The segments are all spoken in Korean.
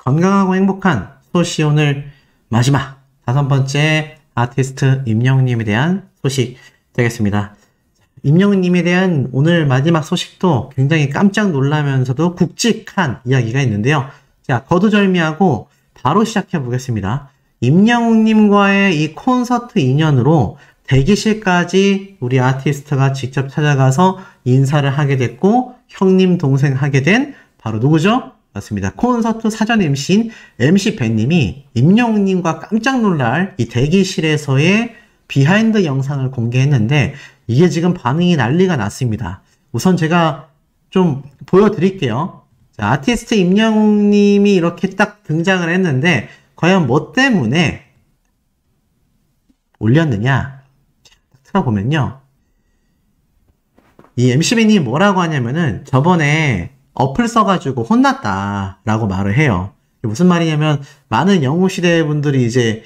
건강하고 행복한 소시 오늘 마지막 5번째 아티스트 임영웅님에 대한 소식 되겠습니다. 임영웅님에 대한 오늘 마지막 소식도 굉장히 깜짝 놀라면서도 굵직한 이야기가 있는데요. 자, 거두절미하고 바로 시작해 보겠습니다. 임영웅님과의 이 콘서트 인연으로 대기실까지 우리 아티스트가 직접 찾아가서 인사를 하게 됐고 형님 동생 하게 된 바로 누구죠? 맞습니다. 콘서트 사전 MC인 MC 벤님이 임영웅님과 깜짝 놀랄 이 대기실에서의 비하인드 영상을 공개했는데 이게 지금 반응이 난리가 났습니다. 우선 제가 좀 보여드릴게요. 자, 아티스트 임영웅님이 이렇게 딱 등장을 했는데 과연 뭐 때문에 올렸느냐? 틀어보면요. 이 MC 벤님이 뭐라고 하냐면은 저번에 어플 써가지고 혼났다라고 말을 해요. 무슨 말이냐면 많은 영웅시대 분들이 이제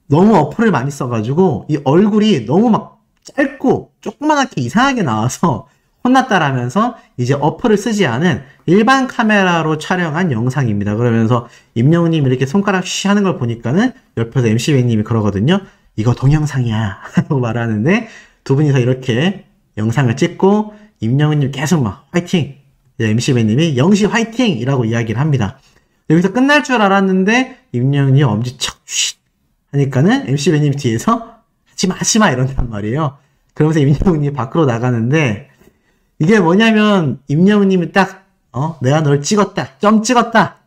너무 어플을 많이 써가지고 이 얼굴이 너무 막 짧고 조그만하게 이상하게 나와서 혼났다라면서 이제 어플을 쓰지 않은 일반 카메라로 촬영한 영상입니다. 그러면서 임영웅님 이렇게 손가락 쉬 하는 걸 보니까는 옆에서 MC 벤님이 그러거든요. 이거 동영상이야 라고 말하는데 두 분이서 이렇게 영상을 찍고 임영웅님 계속 막 화이팅! MC 벤님이 영시 화이팅! 이라고 이야기를 합니다. 여기서 끝날 줄 알았는데 임영웅이 엄지척 쉿 하니까는 MC 벤님 뒤에서 하지마 이런단 말이에요. 그러면서 임영웅이 밖으로 나가는데 이게 뭐냐면 임영웅님이 딱 내가 널 찍었다, 점 찍었다,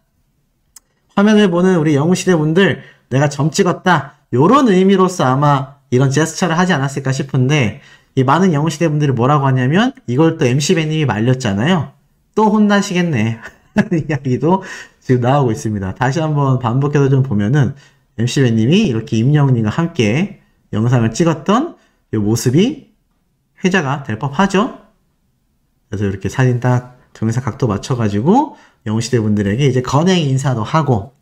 화면을 보는 우리 영웅시대 분들 내가 점 찍었다 요런 의미로서 아마 이런 제스처를 하지 않았을까 싶은데 이 많은 영웅시대 분들이 뭐라고 하냐면 이걸 또 MC 벤님이 말렸잖아요. 또 혼나시겠네 하는 이야기도 지금 나오고 있습니다. 다시 한번 반복해서 좀 보면은 MC 벤님이 이렇게 임영웅님과 함께 영상을 찍었던 이 모습이 회자가 될 법하죠. 그래서 이렇게 사진 딱 동영상 각도 맞춰가지고 영웅시대 분들에게 이제 건행 인사도 하고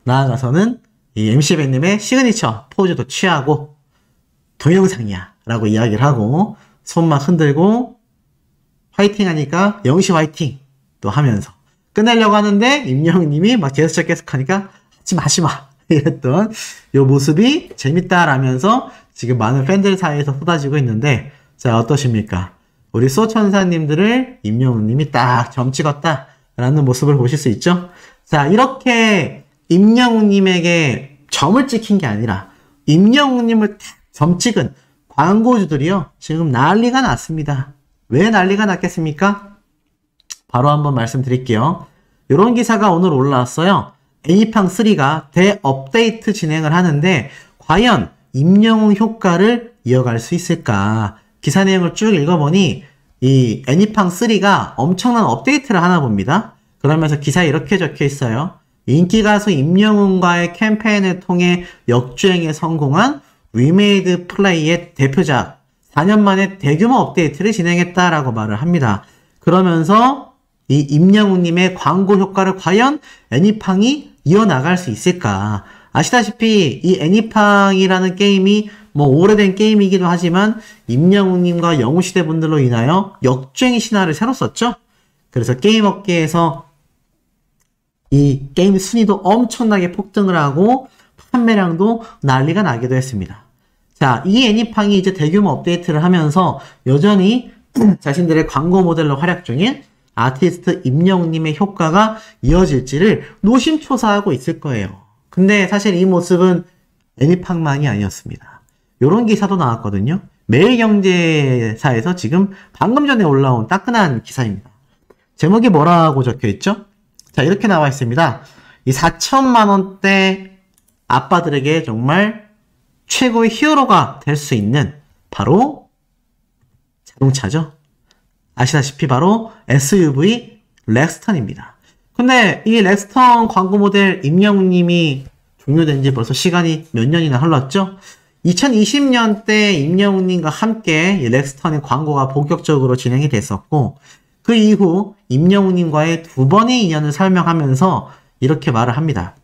나아가서는 이 MC 벤님의 시그니처 포즈도 취하고 동영상이야 라고 이야기를 하고 손만 흔들고 화이팅 하니까 영시 화이팅 또 하면서 끝내려고 하는데 임영웅님이 막 제스처 계속 하니까 하지마 이랬던 이 모습이 재밌다라면서 지금 많은 팬들 사이에서 쏟아지고 있는데 자 어떠십니까? 우리 소천사님들을 임영웅님이 딱 점 찍었다 라는 모습을 보실 수 있죠? 자 이렇게 임영웅님에게 점을 찍힌 게 아니라 임영웅님을 딱 점 찍은 광고주들이요 지금 난리가 났습니다. 왜 난리가 났겠습니까? 바로 한번 말씀드릴게요. 이런 기사가 오늘 올라왔어요. 애니팡3가 대업데이트 진행을 하는데 과연 임영웅 효과를 이어갈 수 있을까? 기사 내용을 쭉 읽어보니 이 애니팡3가 엄청난 업데이트를 하나 봅니다. 그러면서 기사에 이렇게 적혀 있어요. 인기가수 임영웅과의 캠페인을 통해 역주행에 성공한 위메이드 플레이의 대표작 4년 만에 대규모 업데이트를 진행했다라고 말을 합니다. 그러면서 이 임영웅님의 광고 효과를 과연 애니팡이 이어나갈 수 있을까? 아시다시피 이 애니팡이라는 게임이 뭐 오래된 게임이기도 하지만 임영웅님과 영웅시대 분들로 인하여 역주행의 신화를 새로 썼죠? 그래서 게임 업계에서 이 게임 순위도 엄청나게 폭등을 하고 판매량도 난리가 나기도 했습니다. 자, 이 애니팡이 이제 대규모 업데이트를 하면서 여전히 자신들의 광고 모델로 활약 중인 아티스트 임영웅님의 효과가 이어질지를 노심초사하고 있을 거예요. 근데 사실 이 모습은 애니팡만이 아니었습니다. 이런 기사도 나왔거든요. 매일경제사에서 지금 방금 전에 올라온 따끈한 기사입니다. 제목이 뭐라고 적혀있죠? 자, 이렇게 나와 있습니다. 이 4천만 원대 아빠들에게 정말 최고의 히어로가 될 수 있는 바로 자동차죠. 아시다시피 바로 SUV 렉스턴입니다. 근데 이 렉스턴 광고 모델 임영웅님이 종료된 지 벌써 시간이 몇 년이나 흘렀죠? 2020년대 임영웅님과 함께 이 렉스턴의 광고가 본격적으로 진행이 됐었고 그 이후 임영웅님과의 2번의 인연을 설명하면서 이렇게 말을 합니다.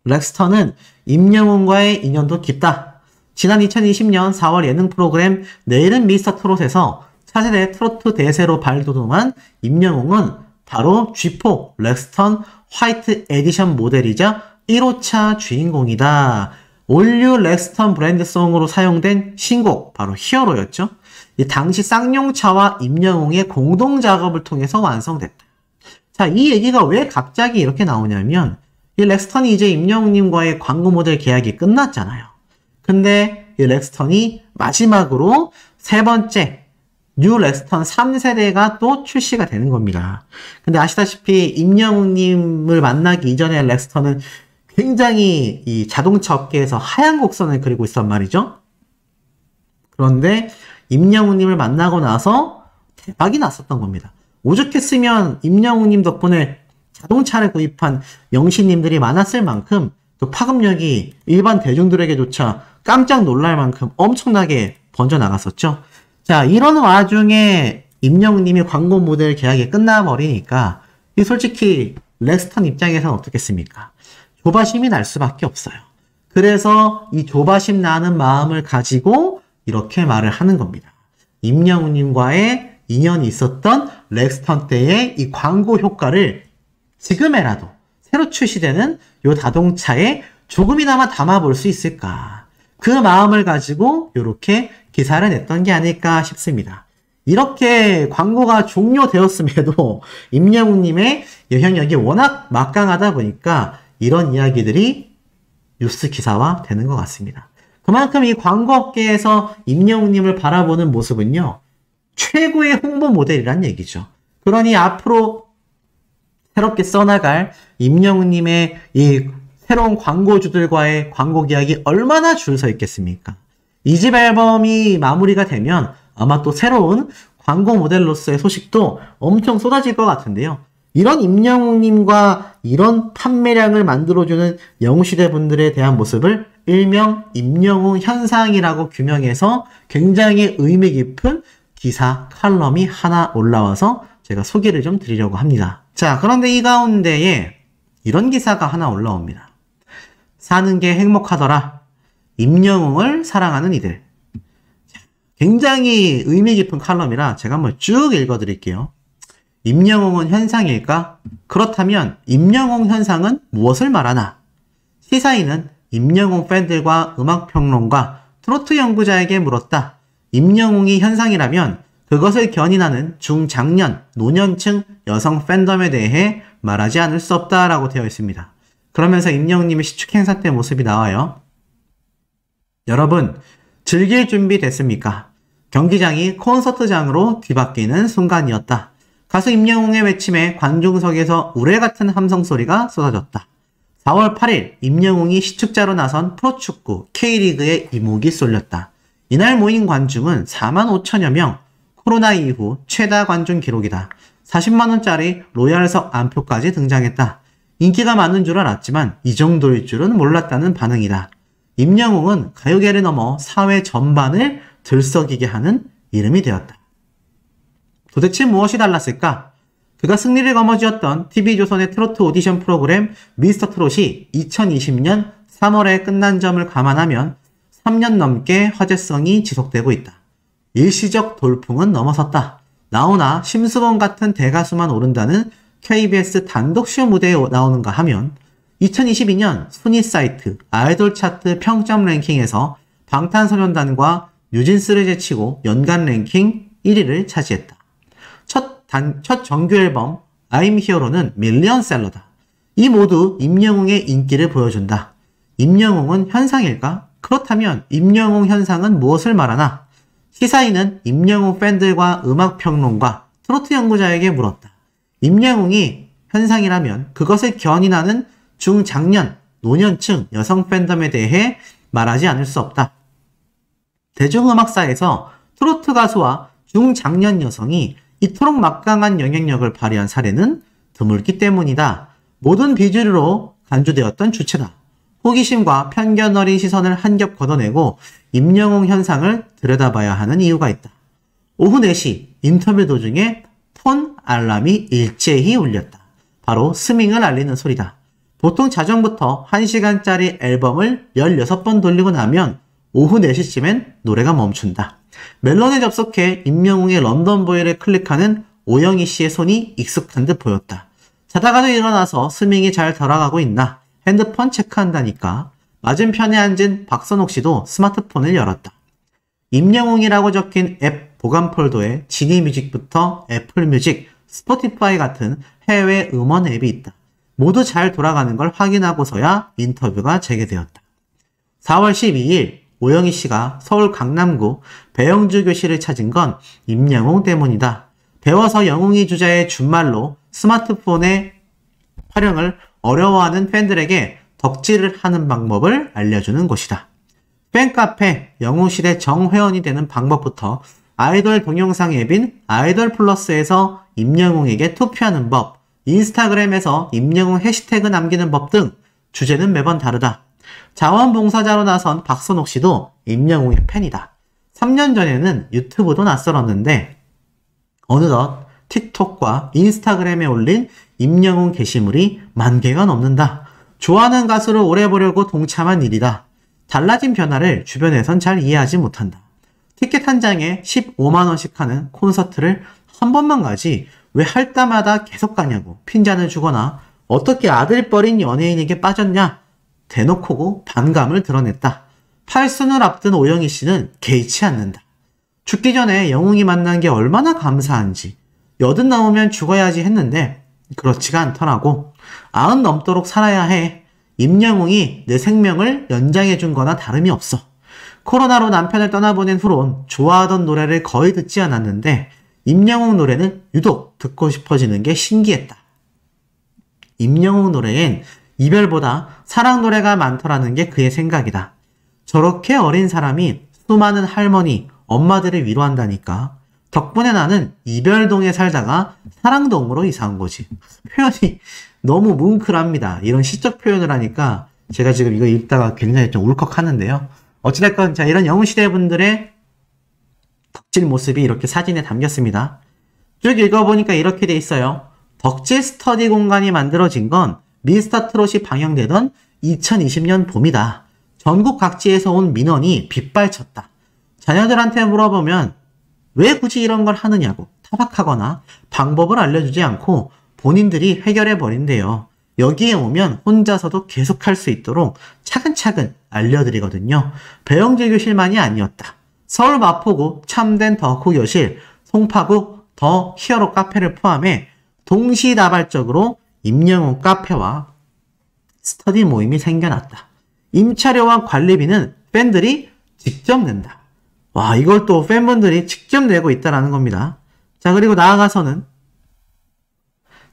렉스턴은 임영웅과의 인연도 깊다. 지난 2020년 4월 예능 프로그램 내일은 미스터 트롯에서 차세대 트로트 대세로 발돋움한 임영웅은 바로 G4 렉스턴 화이트 에디션 모델이자 1호차 주인공이다. 올류 렉스턴 브랜드송으로 사용된 신곡 바로 히어로였죠. 이 당시 쌍용차와 임영웅의 공동 작업을 통해서 완성됐다. 자, 이 얘기가 왜 갑자기 이렇게 나오냐면 이 렉스턴이 이제 임영웅님과의 광고 모델 계약이 끝났잖아요. 근데 이 렉스턴이 마지막으로 세 번째 뉴 렉스턴 3세대가 또 출시가 되는 겁니다. 근데 아시다시피 임영웅님을 만나기 이전에 렉스턴은 굉장히 이 자동차 업계에서 하얀 곡선을 그리고 있었단 말이죠. 그런데 임영웅님을 만나고 나서 대박이 났었던 겁니다. 오죽했으면 임영웅님 덕분에 자동차를 구입한 영신님들이 많았을 만큼 그 파급력이 일반 대중들에게조차 깜짝 놀랄 만큼 엄청나게 번져나갔었죠. 자, 이런 와중에 임영웅님이 광고 모델 계약이 끝나버리니까 솔직히 렉스턴 입장에서는 어떻겠습니까? 조바심이 날 수밖에 없어요. 그래서 이 조바심 나는 마음을 가지고 이렇게 말을 하는 겁니다. 임영웅님과의 인연이 있었던 렉스턴 때의 이 광고 효과를 지금에라도 새로 출시되는 이 자동차에 조금이나마 담아볼 수 있을까? 그 마음을 가지고 이렇게 기사를 냈던 게 아닐까 싶습니다. 이렇게 광고가 종료되었음에도 임영웅님의 영향력이 워낙 막강하다 보니까 이런 이야기들이 뉴스 기사화 되는 것 같습니다. 그만큼 이 광고업계에서 임영웅님을 바라보는 모습은요, 최고의 홍보 모델이란 얘기죠. 그러니 앞으로 새롭게 써나갈 임영웅님의 이 새로운 광고주들과의 광고 계약이 얼마나 줄 서 있겠습니까? 2집 앨범이 마무리가 되면 아마 또 새로운 광고 모델로서의 소식도 엄청 쏟아질 것 같은데요. 이런 임영웅님과 이런 판매량을 만들어주는 영웅시대 분들에 대한 모습을 일명 임영웅 현상이라고 규명해서 굉장히 의미 깊은 기사 칼럼이 하나 올라와서 제가 소개를 좀 드리려고 합니다. 자, 그런데 이 가운데에 이런 기사가 하나 올라옵니다. 사는 게 행복하더라. 임영웅을 사랑하는 이들. 굉장히 의미 깊은 칼럼이라 제가 한번 쭉 읽어드릴게요. 임영웅은 현상일까? 그렇다면 임영웅 현상은 무엇을 말하나? 시사인은 임영웅 팬들과 음악평론가, 트로트 연구자에게 물었다. 임영웅이 현상이라면 그것을 견인하는 중장년, 노년층 여성 팬덤에 대해 말하지 않을 수 없다라고 되어 있습니다. 그러면서 임영웅님의 시축 행사 때 모습이 나와요. 여러분, 즐길 준비 됐습니까? 경기장이 콘서트장으로 뒤바뀌는 순간이었다. 가수 임영웅의 외침에 관중석에서 우레같은 함성소리가 쏟아졌다. 4월 8일 임영웅이 시축자로 나선 프로축구 K리그에 이목이 쏠렸다. 이날 모인 관중은 4만 5천여 명, 코로나 이후 최다 관중 기록이다. 40만원짜리 로얄석 안표까지 등장했다. 인기가 많은 줄 알았지만 이 정도일 줄은 몰랐다는 반응이다. 임영웅은 가요계를 넘어 사회 전반을 들썩이게 하는 이름이 되었다. 도대체 무엇이 달랐을까? 그가 승리를 거머쥐었던 TV조선의 트로트 오디션 프로그램 미스터 트롯이 2020년 3월에 끝난 점을 감안하면 3년 넘게 화제성이 지속되고 있다. 일시적 돌풍은 넘어섰다. 나오나 심수봉 같은 대가수만 오른다는 KBS 단독쇼 무대에 나오는가 하면 2022년 순위 사이트 아이돌 차트 평점 랭킹에서 방탄소년단과 뉴진스를 제치고 연간 랭킹 1위를 차지했다. 첫 정규 앨범 I'm Hero는 밀리언셀러다. 이 모두 임영웅의 인기를 보여준다. 임영웅은 현상일까? 그렇다면 임영웅 현상은 무엇을 말하나? 시사인은 임영웅 팬들과 음악평론가, 트로트 연구자에게 물었다. 임영웅이 현상이라면 그것을 견인하는 중장년, 노년층 여성 팬덤에 대해 말하지 않을 수 없다. 대중음악사에서 트로트 가수와 중장년 여성이 이토록 막강한 영향력을 발휘한 사례는 드물기 때문이다. 모든 비주류로 간주되었던 주체다. 호기심과 편견 어린 시선을 한 겹 걷어내고 임영웅 현상을 들여다봐야 하는 이유가 있다. 오후 4시 인터뷰 도중에 폰 알람이 일제히 울렸다. 바로 스밍을 알리는 소리다. 보통 자정부터 1시간짜리 앨범을 16번 돌리고 나면 오후 4시쯤엔 노래가 멈춘다. 멜론에 접속해 임영웅의 런던 보이를 클릭하는 오영희 씨의 손이 익숙한 듯 보였다. 자다가도 일어나서 스밍이 잘 돌아가고 있나 핸드폰 체크한다니까. 맞은편에 앉은 박선옥 씨도 스마트폰을 열었다. 임영웅이라고 적힌 앱 보관 폴더에 지니뮤직부터 애플뮤직, 스포티파이 같은 해외 음원 앱이 있다. 모두 잘 돌아가는 걸 확인하고서야 인터뷰가 재개되었다. 4월 12일 오영희 씨가 서울 강남구 배영주 교실을 찾은 건 임영웅 때문이다. 배워서 영웅이 주자의 준말로 스마트폰의 활용을 어려워하는 팬들에게 덕질을 하는 방법을 알려주는 곳이다. 팬카페 영웅시대 정회원이 되는 방법부터 아이돌 동영상 앱인 아이돌 플러스에서 임영웅에게 투표하는 법, 인스타그램에서 임영웅 해시태그 남기는 법 등 주제는 매번 다르다. 자원봉사자로 나선 박선옥 씨도 임영웅의 팬이다. 3년 전에는 유튜브도 낯설었는데 어느덧 틱톡과 인스타그램에 올린 임영웅 게시물이 10,000개가 넘는다. 좋아하는 가수를 오래 보려고 동참한 일이다. 달라진 변화를 주변에선 잘 이해하지 못한다. 티켓 한 장에 15만원씩 하는 콘서트를 한 번만 가지 왜 할 때마다 계속 가냐고 핀잔을 주거나 어떻게 아들뻘인 연예인에게 빠졌냐 대놓고 반감을 드러냈다. 팔순을 앞둔 오영희 씨는 개의치 않는다. 죽기 전에 영웅이 만난 게 얼마나 감사한지 80 넘으면 죽어야지 했는데 그렇지가 않더라고. 90 넘도록 살아야 해. 임영웅이 내 생명을 연장해준 거나 다름이 없어. 코로나로 남편을 떠나보낸 후론 좋아하던 노래를 거의 듣지 않았는데 임영웅 노래는 유독 듣고 싶어지는 게 신기했다. 임영웅 노래엔 이별보다 사랑 노래가 많더라는 게 그의 생각이다. 저렇게 어린 사람이 수많은 할머니, 엄마들을 위로한다니까. 덕분에 나는 이별동에 살다가 사랑동으로 이사 온 거지. 표현이 너무 뭉클합니다. 이런 시적 표현을 하니까 제가 지금 이거 읽다가 굉장히 좀 울컥하는데요. 어찌됐건 자 이런 영웅시대 분들의 덕질 모습이 이렇게 사진에 담겼습니다. 쭉 읽어보니까 이렇게 돼 있어요. 덕질 스터디 공간이 만들어진 건 미스터트롯이 방영되던 2020년 봄이다. 전국 각지에서 온 민원이 빗발쳤다. 자녀들한테 물어보면 왜 굳이 이런 걸 하느냐고 타박하거나 방법을 알려주지 않고 본인들이 해결해버린대요. 여기에 오면 혼자서도 계속할 수 있도록 차근차근 알려드리거든요. 배영재 교실만이 아니었다. 서울 마포구 참된 덕후 교실, 송파구 더 히어로 카페를 포함해 동시다발적으로 임영웅 카페와 스터디 모임이 생겨났다. 임차료와 관리비는 팬들이 직접 낸다. 와, 이걸 또 팬분들이 직접 내고 있다는 겁니다. 자, 그리고 나아가서는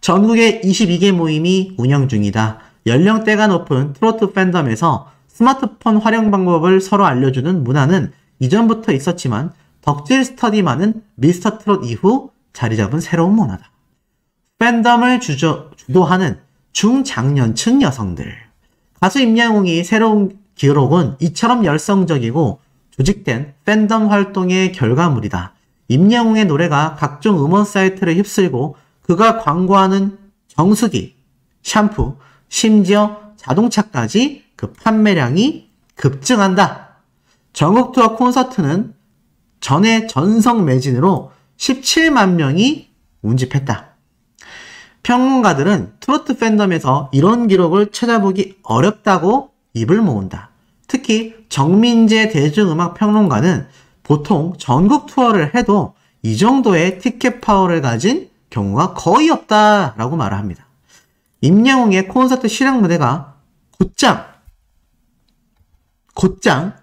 전국에 22개 모임이 운영 중이다. 연령대가 높은 트로트 팬덤에서 스마트폰 활용 방법을 서로 알려주는 문화는 이전부터 있었지만 덕질 스터디만은 미스터 트롯 이후 자리 잡은 새로운 문화다. 팬덤을 주도하는 중장년층 여성들. 가수 임영웅이 새로운 기록은 이처럼 열성적이고 조직된 팬덤 활동의 결과물이다. 임영웅의 노래가 각종 음원 사이트를 휩쓸고 그가 광고하는 정수기, 샴푸, 심지어 자동차까지 그 판매량이 급증한다. 전국 투어 콘서트는 전에 전성 매진으로 17만 명이 운집했다. 평론가들은 트로트 팬덤에서 이런 기록을 찾아보기 어렵다고 입을 모은다. 특히 정민재 대중음악 평론가는 보통 전국 투어를 해도 이 정도의 티켓 파워를 가진 경우가 거의 없다라고 말을 합니다. 임영웅의 콘서트 실황 무대가 곧장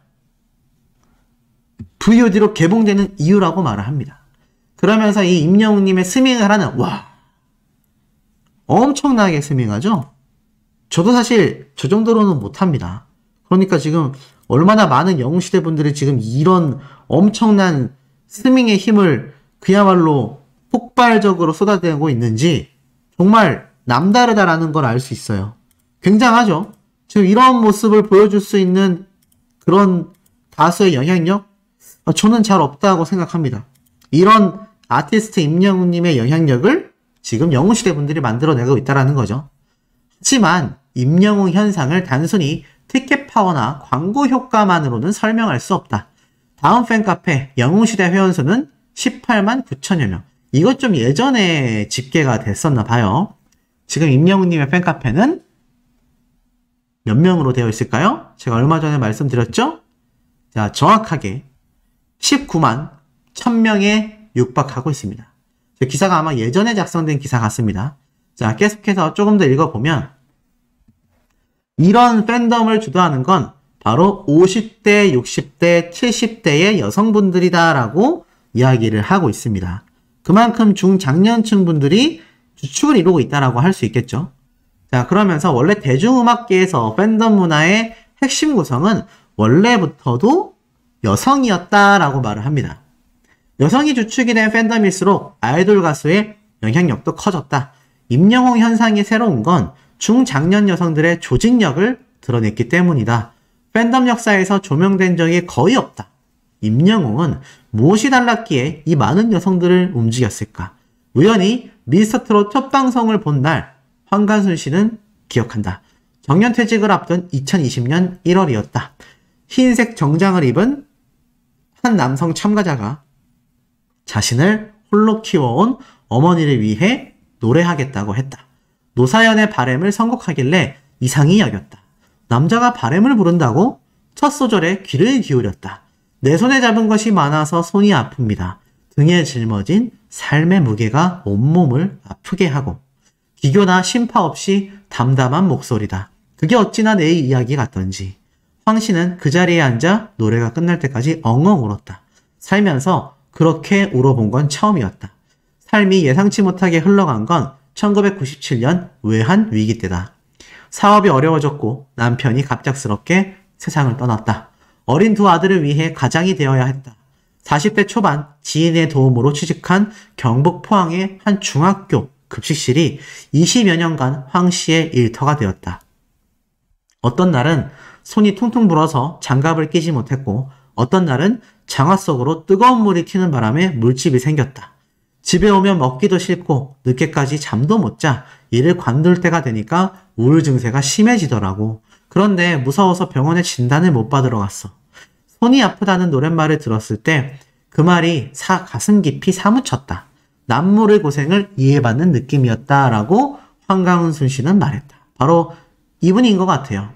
VOD로 개봉되는 이유라고 말을 합니다. 그러면서 이 임영웅님의 스밍을 하는 엄청나게 스밍하죠? 저도 사실 저 정도로는 못합니다. 그러니까 지금 얼마나 많은 영웅시대 분들이 지금 이런 엄청난 스밍의 힘을 그야말로 폭발적으로 쏟아내고 있는지 정말 남다르다라는 걸 알 수 있어요. 굉장하죠? 지금 이런 모습을 보여줄 수 있는 그런 가수의 영향력? 저는 잘 없다고 생각합니다. 이런 아티스트 임영웅님의 영향력을 지금 영웅시대 분들이 만들어내고 있다는 거죠. 하지만 임영웅 현상을 단순히 티켓 파워나 광고 효과만으로는 설명할 수 없다. 다음 팬카페 영웅시대 회원수는 18만 9천여 명. 이것 좀 예전에 집계가 됐었나 봐요. 지금 임영웅님의 팬카페는 몇 명으로 되어 있을까요? 제가 얼마 전에 말씀드렸죠? 자, 정확하게 19만 1000명에 육박하고 있습니다. 기사가 아마 예전에 작성된 기사 같습니다. 자, 계속해서 조금 더 읽어보면 이런 팬덤을 주도하는 건 바로 50대, 60대, 70대의 여성분들이다라고 이야기를 하고 있습니다. 그만큼 중장년층 분들이 주축을 이루고 있다라고 할 수 있겠죠. 자, 그러면서 원래 대중음악계에서 팬덤 문화의 핵심 구성은 원래부터도 여성이었다라고 말을 합니다. 여성이 주축이 된 팬덤일수록 아이돌 가수의 영향력도 커졌다. 임영웅 현상이 새로운 건 중장년 여성들의 조직력을 드러냈기 때문이다. 팬덤 역사에서 조명된 적이 거의 없다. 임영웅은 무엇이 달랐기에 이 많은 여성들을 움직였을까? 우연히 미스터트롯 첫 방송을 본 날 황간순 씨는 기억한다. 정년퇴직을 앞둔 2020년 1월이었다. 흰색 정장을 입은 한 남성 참가자가 자신을 홀로 키워온 어머니를 위해 노래하겠다고 했다. 노사연의 바램을 선곡하길래 이상히 여겼다. 남자가 바램을 부른다고? 첫 소절에 귀를 기울였다. 내 손에 잡은 것이 많아서 손이 아픕니다. 등에 짊어진 삶의 무게가 온몸을 아프게 하고 기교나 심파 없이 담담한 목소리다. 그게 어찌나 내 이야기 같던지. 황 씨는 그 자리에 앉아 노래가 끝날 때까지 엉엉 울었다. 살면서 그렇게 울어본 건 처음이었다. 삶이 예상치 못하게 흘러간 건 1997년 외환 위기 때다. 사업이 어려워졌고 남편이 갑작스럽게 세상을 떠났다. 어린 두 아들을 위해 가장이 되어야 했다. 40대 초반 지인의 도움으로 취직한 경북 포항의 한 중학교 급식실이 20여 년간 황 씨의 일터가 되었다. 어떤 날은 손이 퉁퉁 불어서 장갑을 끼지 못했고 어떤 날은 장화 속으로 뜨거운 물이 튀는 바람에 물집이 생겼다. 집에 오면 먹기도 싫고 늦게까지 잠도 못 자 이를 관둘 때가 되니까 우울 증세가 심해지더라고. 그런데 무서워서 병원에 진단을 못 받으러 갔어. 손이 아프다는 노랫말을 들었을 때 그 말이 가슴 깊이 사무쳤다. 남모를 고생을 이해받는 느낌이었다라고 황강순 씨는 말했다. 바로 이분인 것 같아요.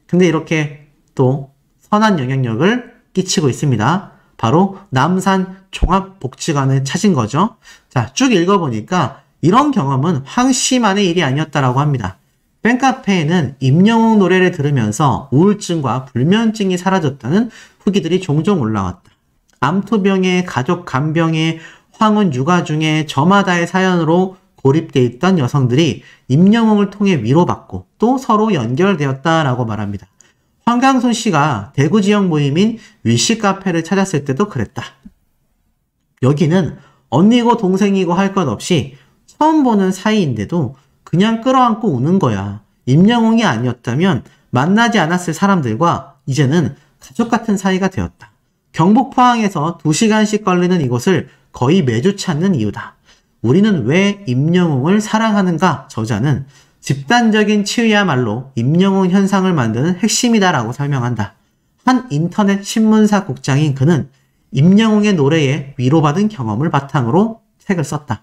근데 이렇게 또 선한 영향력을 끼치고 있습니다. 바로 남산 종합복지관을 찾은 거죠. 자, 쭉 읽어보니까 이런 경험은 황 씨만의 일이 아니었다라고 합니다. 팬카페에는 임영웅 노래를 들으면서 우울증과 불면증이 사라졌다는 후기들이 종종 올라왔다. 암투병에 가족 간병에 황혼 육아 중에 저마다의 사연으로 고립돼 있던 여성들이 임영웅을 통해 위로받고 또 서로 연결되었다라고 말합니다. 황강순 씨가 대구 지역 모임인 위시 카페를 찾았을 때도 그랬다. 여기는 언니고 동생이고 할 것 없이 처음 보는 사이인데도 그냥 끌어안고 우는 거야. 임영웅이 아니었다면 만나지 않았을 사람들과 이제는 가족 같은 사이가 되었다. 경북 포항에서 2시간씩 걸리는 이곳을 거의 매주 찾는 이유다. 우리는 왜 임영웅을 사랑하는가? 저자는 집단적인 치유야말로 임영웅 현상을 만드는 핵심이다라고 설명한다. 한 인터넷 신문사 국장인 그는 임영웅의 노래에 위로받은 경험을 바탕으로 책을 썼다.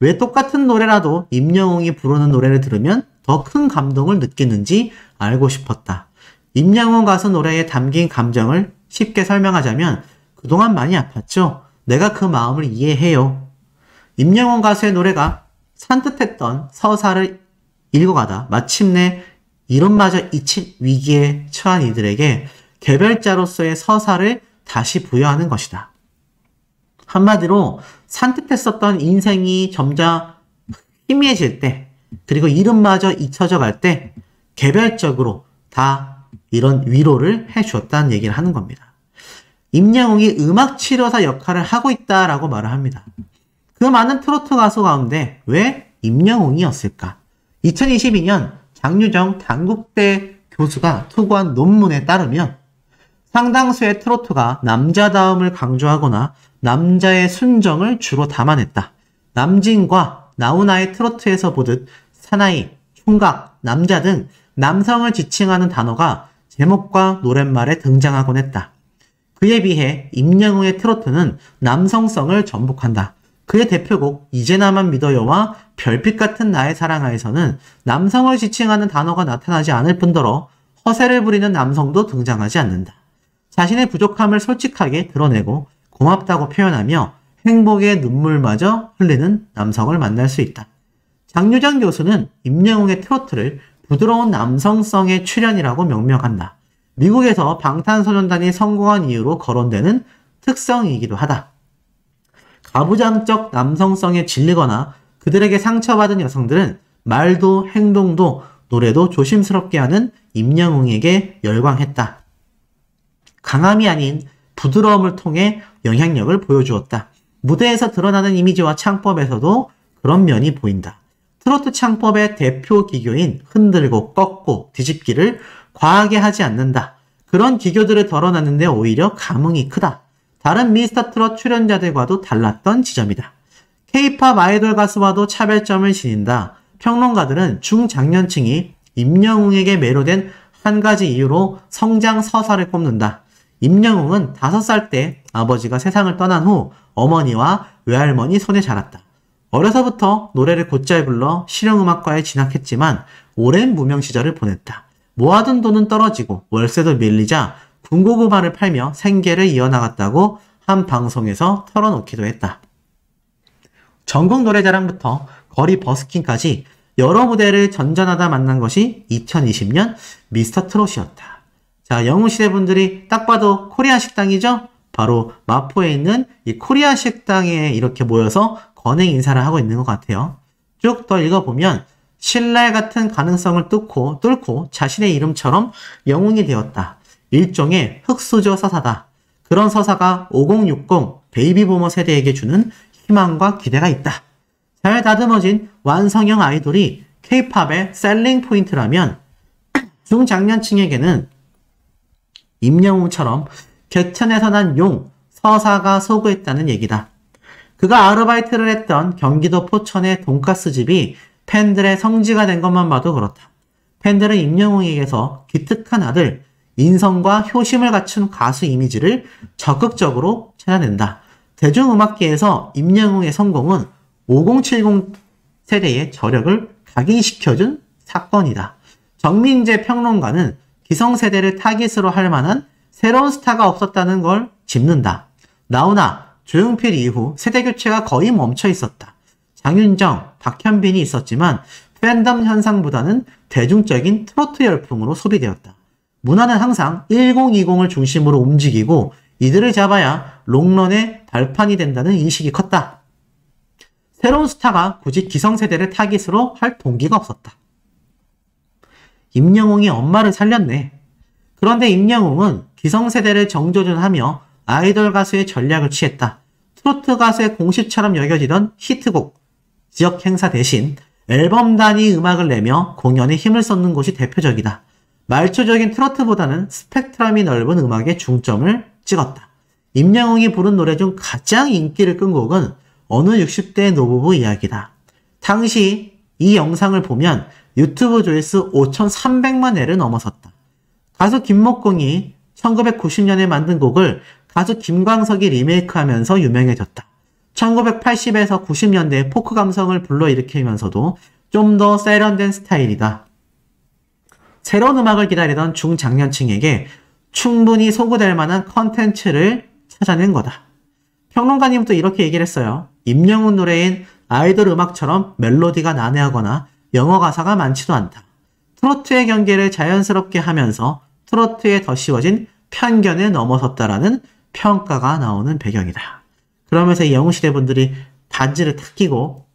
왜 똑같은 노래라도 임영웅이 부르는 노래를 들으면 더 큰 감동을 느끼는지 알고 싶었다. 임영웅 가수 노래에 담긴 감정을 쉽게 설명하자면 그동안 많이 아팠죠. 내가 그 마음을 이해해요. 임영웅 가수의 노래가 산뜻했던 서사를 읽어가다 마침내 이름마저 잊힌 위기에 처한 이들에게 개별자로서의 서사를 다시 부여하는 것이다. 한마디로 산뜻했었던 인생이 점점 희미해질 때 그리고 이름마저 잊혀져 갈 때 개별적으로 다 이런 위로를 해주었다는 얘기를 하는 겁니다. 임영웅이 음악치료사 역할을 하고 있다라고 말을 합니다. 그 많은 트로트 가수 가운데 왜 임영웅이었을까? 2022년 장유정 단국대 교수가 투고한 논문에 따르면 상당수의 트로트가 남자다움을 강조하거나 남자의 순정을 주로 담아냈다. 남진과 나훈아의 트로트에서 보듯 사나이, 총각, 남자 등 남성을 지칭하는 단어가 제목과 노랫말에 등장하곤 했다. 그에 비해 임영웅의 트로트는 남성성을 전복한다. 그의 대표곡 이제 나만 믿어요와 별빛 같은 나의 사랑하에서는 남성을 지칭하는 단어가 나타나지 않을 뿐더러 허세를 부리는 남성도 등장하지 않는다. 자신의 부족함을 솔직하게 드러내고 고맙다고 표현하며 행복의 눈물마저 흘리는 남성을 만날 수 있다. 장유정 교수는 임영웅의 트로트를 부드러운 남성성의 출현이라고 명명한다. 미국에서 방탄소년단이 성공한 이유로 거론되는 특성이기도 하다. 가부장적 남성성에 질리거나 그들에게 상처받은 여성들은 말도 행동도 노래도 조심스럽게 하는 임영웅에게 열광했다. 강함이 아닌 부드러움을 통해 영향력을 보여주었다. 무대에서 드러나는 이미지와 창법에서도 그런 면이 보인다. 트로트 창법의 대표 기교인 흔들고 꺾고 뒤집기를 과하게 하지 않는다. 그런 기교들을 덜어놨는데 오히려 감흥이 크다. 다른 미스터트롯 출연자들과도 달랐던 지점이다. K-팝 아이돌 가수와도 차별점을 지닌다. 평론가들은 중장년층이 임영웅에게 매료된 한 가지 이유로 성장 서사를 꼽는다. 임영웅은 5살 때 아버지가 세상을 떠난 후 어머니와 외할머니 손에 자랐다. 어려서부터 노래를 곧잘 불러 실용음악과에 진학했지만 오랜 무명 시절을 보냈다. 모아둔 돈은 떨어지고 월세도 밀리자 군고구마를 팔며 생계를 이어나갔다고 한 방송에서 털어놓기도 했다. 전국 노래자랑부터 거리 버스킹까지 여러 무대를 전전하다 만난 것이 2020년 미스터트롯이었다. 자, 영웅시대 분들이 딱 봐도 코리아 식당이죠? 바로 마포에 있는 이 코리아 식당에 이렇게 모여서 건행 인사를 하고 있는 것 같아요. 쭉 더 읽어보면 신랄 같은 가능성을 뚫고 자신의 이름처럼 영웅이 되었다. 일종의 흑수저 서사다. 그런 서사가 5060 베이비부머 세대에게 주는 희망과 기대가 있다. 잘 다듬어진 완성형 아이돌이 K-팝의 셀링 포인트라면 중장년층에게는 임영웅처럼 개천에서 난 용, 서사가 소구했다는 얘기다. 그가 아르바이트를 했던 경기도 포천의 돈가스 집이 팬들의 성지가 된 것만 봐도 그렇다. 팬들은 임영웅에게서 기특한 아들, 인성과 효심을 갖춘 가수 이미지를 적극적으로 찾아낸다. 대중음악계에서 임영웅의 성공은 5070 세대의 저력을 각인시켜준 사건이다. 정민재 평론가는 기성세대를 타깃으로 할 만한 새로운 스타가 없었다는 걸 짚는다. 나훈아, 조용필 이후 세대교체가 거의 멈춰 있었다. 장윤정, 박현빈이 있었지만 팬덤 현상보다는 대중적인 트로트 열풍으로 소비되었다. 문화는 항상 1020을 중심으로 움직이고 이들을 잡아야 롱런의 발판이 된다는 인식이 컸다. 새로운 스타가 굳이 기성세대를 타깃으로 할 동기가 없었다. 임영웅이 엄마를 살렸네. 그런데 임영웅은 기성세대를 정조준하며 아이돌 가수의 전략을 취했다. 트로트 가수의 공식처럼 여겨지던 히트곡, 지역 행사 대신 앨범 단위 음악을 내며 공연에 힘을 쏟는 곳이 대표적이다. 말초적인 트로트보다는 스펙트럼이 넓은 음악에 중점을 찍었다. 임영웅이 부른 노래 중 가장 인기를 끈 곡은 어느 60대 노부부 이야기다. 당시 이 영상을 보면 유튜브 조회수 5,300만 회를 넘어섰다. 가수 김목공이 1990년에 만든 곡을 가수 김광석이 리메이크하면서 유명해졌다. 1980에서 90년대 포크 감성을 불러일으키면서도 좀 더 세련된 스타일이다. 새로운 음악을 기다리던 중장년층에게 충분히 소구될 만한 컨텐츠를 찾아낸 거다. 평론가님은 또 이렇게 얘기를 했어요. 임영웅 노래인 아이돌 음악처럼 멜로디가 난해하거나 영어 가사가 많지도 않다. 트로트의 경계를 자연스럽게 하면서 트로트에 더 씌워진 편견에 넘어섰다라는 평가가 나오는 배경이다. 그러면서 이 영웅시대 분들이 반지를 탁 끼고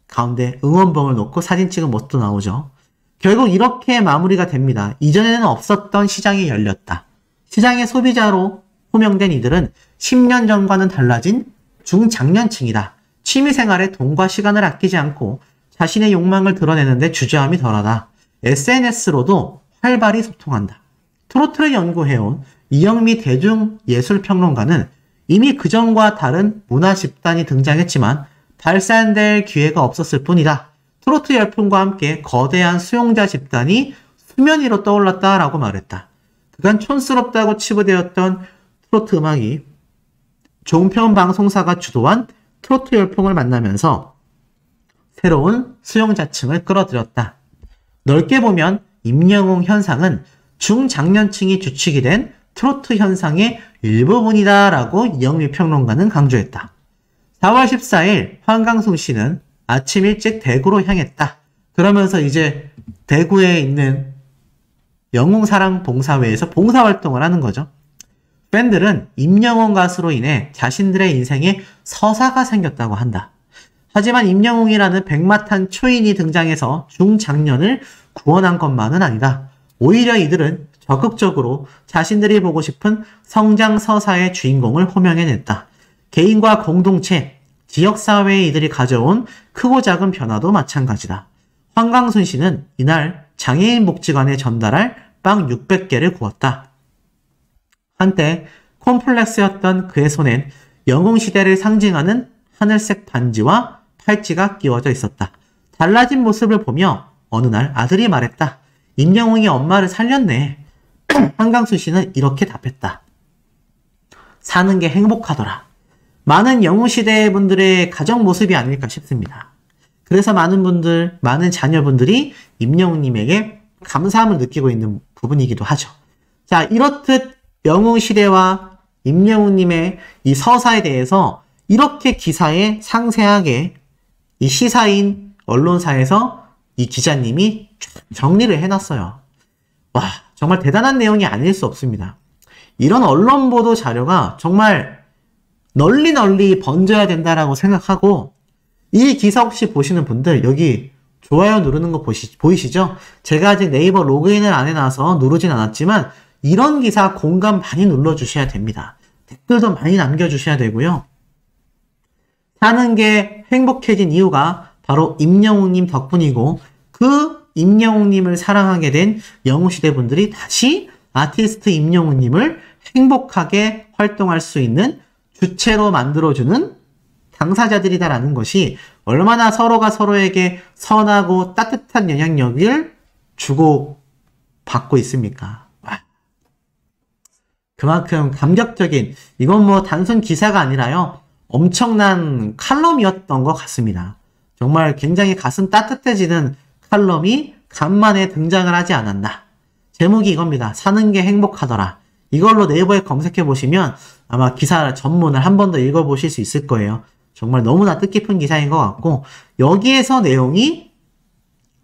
가운데 응원봉을 놓고 사진 찍은 모습도 나오죠. 결국 이렇게 마무리가 됩니다. 이전에는 없었던 시장이 열렸다. 시장의 소비자로 호명된 이들은 10년 전과는 달라진 중장년층이다. 취미생활에 돈과 시간을 아끼지 않고 자신의 욕망을 드러내는데 주저함이 덜하다. SNS로도 활발히 소통한다. 트로트를 연구해온 이영미 대중예술평론가는 이미 그전과 다른 문화 집단이 등장했지만 발산될 기회가 없었을 뿐이다. 트로트 열풍과 함께 거대한 수용자 집단이 수면 위로 떠올랐다라고 말했다. 그간 촌스럽다고 치부되었던 트로트 음악이 종편 방송사가 주도한 트로트 열풍을 만나면서 새로운 수용자층을 끌어들였다. 넓게 보면 임영웅 현상은 중장년층이 주축이 된 트로트 현상의 일부분이다 라고 이영미 평론가는 강조했다. 4월 14일 황강순 씨는 아침 일찍 대구로 향했다. 그러면서 이제 대구에 있는 영웅사랑봉사회에서 봉사활동을 하는 거죠. 팬들은 임영웅 가수로 인해 자신들의 인생에 서사가 생겼다고 한다. 하지만 임영웅이라는 백마탄 초인이 등장해서 중장년을 구원한 것만은 아니다. 오히려 이들은 적극적으로 자신들이 보고 싶은 성장 서사의 주인공을 호명해냈다. 개인과 공동체, 지역사회에 이들이 가져온 크고 작은 변화도 마찬가지다. 황강순 씨는 이날 장애인 복지관에 전달할 빵 600개를 구웠다. 한때 콤플렉스였던 그의 손엔 영웅시대를 상징하는 하늘색 반지와 팔찌가 끼워져 있었다. 달라진 모습을 보며 어느 날 아들이 말했다. 임영웅이 엄마를 살렸네. 황강순 씨는 이렇게 답했다. 사는 게 행복하더라. 많은 영웅시대 분들의 가정 모습이 아닐까 싶습니다. 그래서 많은 자녀분들이 임영웅님에게 감사함을 느끼고 있는 부분이기도 하죠. 자, 이렇듯 영웅시대와 임영웅님의 이 서사에 대해서 이렇게 기사에 상세하게 이 시사인 언론사에서 이 기자님이 정리를 해놨어요. 와, 정말 대단한 내용이 아닐 수 없습니다. 이런 언론 보도 자료가 정말 널리 번져야 된다라고 생각하고, 이 기사 혹시 보시는 분들 여기 좋아요 누르는 거 보이시죠? 제가 아직 네이버 로그인을 안 해놔서 누르진 않았지만 이런 기사 공감 많이 눌러주셔야 됩니다. 댓글도 많이 남겨주셔야 되고요. 사는 게 행복해진 이유가 바로 임영웅님 덕분이고, 그 임영웅님을 사랑하게 된 영웅시대 분들이 다시 아티스트 임영웅님을 행복하게 활동할 수 있는 주체로 만들어주는 당사자들이다라는 것이 얼마나 서로가 서로에게 선하고 따뜻한 영향력을 주고받고 있습니까? 그만큼 감격적인, 이건 뭐 단순 기사가 아니라요, 엄청난 칼럼이었던 것 같습니다. 정말 굉장히 가슴 따뜻해지는 칼럼이 간만에 등장을 하지 않았나. 제목이 이겁니다. 사는 게 행복하더라. 이걸로 네이버에 검색해 보시면 아마 기사 전문을 한 번 더 읽어보실 수 있을 거예요. 정말 너무나 뜻깊은 기사인 것 같고, 여기에서 내용이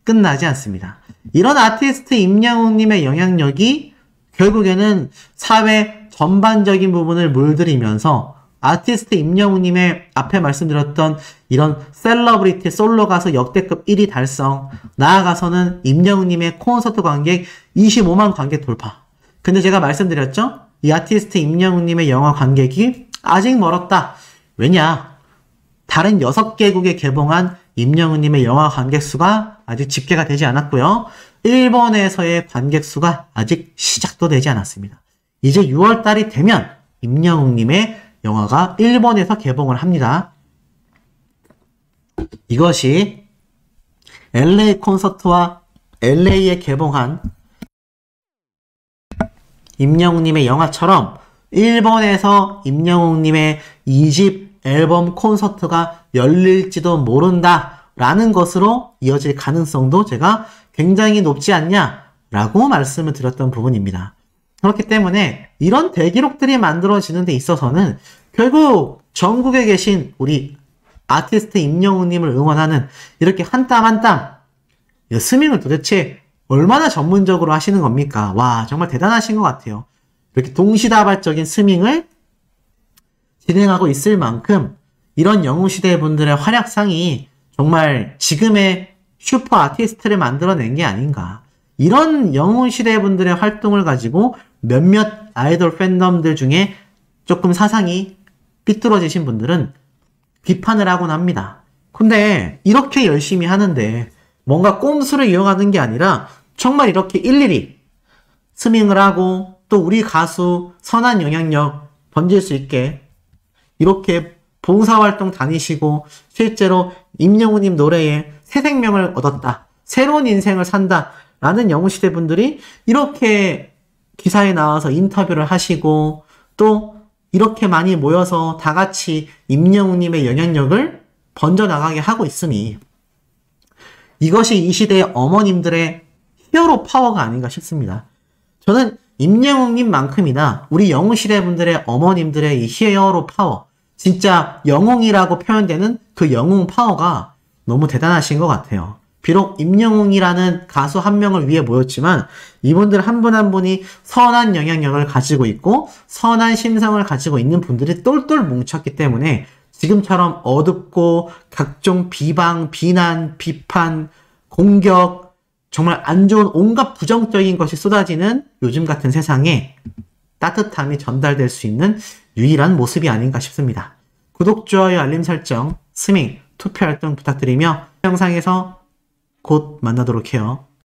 끝나지 않습니다. 이런 아티스트 임영웅님의 영향력이 결국에는 사회 전반적인 부분을 물들이면서 아티스트 임영웅님의 앞에 말씀드렸던 이런 셀러브리티 솔로 가수 역대급 1위 달성, 나아가서는 임영웅님의 콘서트 관객 25만 관객 돌파. 근데 제가 말씀드렸죠? 이 아티스트 임영웅님의 영화 관객이 아직 멀었다. 왜냐? 다른 6개국에 개봉한 임영웅님의 영화 관객 수가 아직 집계가 되지 않았고요. 일본에서의 관객 수가 아직 시작도 되지 않았습니다. 이제 6월 달이 되면 임영웅님의 영화가 일본에서 개봉을 합니다. 이것이 LA 콘서트와 LA에 개봉한 임영웅님의 영화처럼 일본에서 임영웅님의 2집 앨범 콘서트가 열릴지도 모른다라는 것으로 이어질 가능성도 제가 굉장히 높지 않냐라고 말씀을 드렸던 부분입니다. 그렇기 때문에 이런 대기록들이 만들어지는 데 있어서는 결국 전국에 계신 우리 아티스트 임영웅님을 응원하는 이렇게 한 땀 한 땀 스밍을 도대체 얼마나 전문적으로 하시는 겁니까? 와, 정말 대단하신 것 같아요. 이렇게 동시다발적인 스밍을 진행하고 있을 만큼 이런 영웅시대 분들의 활약상이 정말 지금의 슈퍼 아티스트를 만들어낸 게 아닌가. 이런 영웅시대 분들의 활동을 가지고 몇몇 아이돌 팬덤들 중에 조금 사상이 삐뚤어지신 분들은 비판을 하곤 합니다. 근데 이렇게 열심히 하는데 뭔가 꼼수를 이용하는 게 아니라 정말 이렇게 일일이 스밍을 하고 또 우리 가수 선한 영향력 번질 수 있게 이렇게 봉사활동 다니시고 실제로 임영웅님 노래에 새 생명을 얻었다, 새로운 인생을 산다 라는 영웅시대 분들이 이렇게 기사에 나와서 인터뷰를 하시고 또 이렇게 많이 모여서 다 같이 임영웅님의 영향력을 번져나가게 하고 있으니 이것이 이 시대의 어머님들의 히어로 파워가 아닌가 싶습니다. 저는 임영웅님만큼이나 우리 영웅시대 분들의 어머님들의 이 히어로 파워, 진짜 영웅이라고 표현되는 그 영웅 파워가 너무 대단하신 것 같아요. 비록 임영웅이라는 가수 한 명을 위해 모였지만 이분들 한 분 한 분이 선한 영향력을 가지고 있고 선한 심성을 가지고 있는 분들이 똘똘 뭉쳤기 때문에 지금처럼 어둡고 각종 비방, 비난, 비판, 공격, 정말 안 좋은 온갖 부정적인 것이 쏟아지는 요즘 같은 세상에 따뜻함이 전달될 수 있는 유일한 모습이 아닌가 싶습니다. 구독, 좋아요, 알림 설정, 스밍, 투표 활동 부탁드리며 영상에서 곧 만나도록 해요.